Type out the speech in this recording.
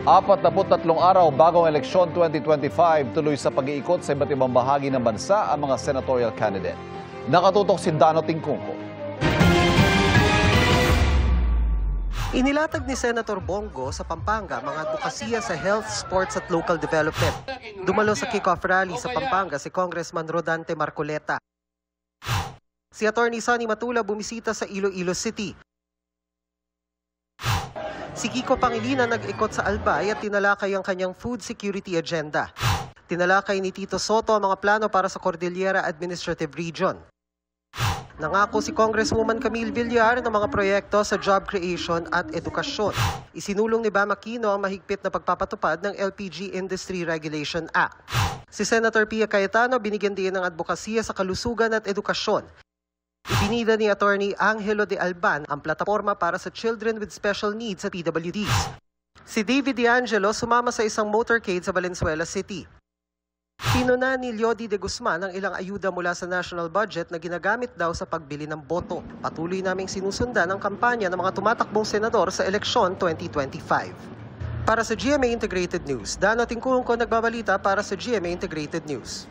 43 araw bagong eleksyon 2025, tuloy sa pag-iikot sa iba't ibang bahagi ng bansa ang mga senatorial candidate. Nakatutok si Dano Tingkungko. Inilatag ni Senator Bongo sa Pampanga mga advokasya sa health, sports at local development. Dumalo sa kick-off rally sa Pampanga si Congressman Rodante Marcoleta. Si Atty. Sonny Matula bumisita sa Iloilo City. Si Kiko Pangilinan nag-ikot sa Albay at tinalakay ang kanyang food security agenda. Tinalakay ni Tito Soto ang mga plano para sa Cordillera Administrative Region. Nangako si Congresswoman Camille Villar ng mga proyekto sa job creation at edukasyon. Isinulong ni Bam Aquino ang mahigpit na pagpapatupad ng LPG Industry Regulation Act. Si Senator Pia Cayetano binigyan din ng advokasya sa kalusugan at edukasyon. Ibinida ni Atty. Angelo de Alban ang plataporma para sa children with special needs sa PWDs. Si David D'Angelo sumama sa isang motorcade sa Valenzuela City. Pinuna ni Leody de Guzman ang ilang ayuda mula sa national budget na ginagamit daw sa pagbili ng boto. Patuloy naming sinusundan ang kampanya ng mga tumatakbong senador sa eleksyon 2025. Para sa GMA Integrated News, Dano Tingkungko nagbabalita para sa GMA Integrated News.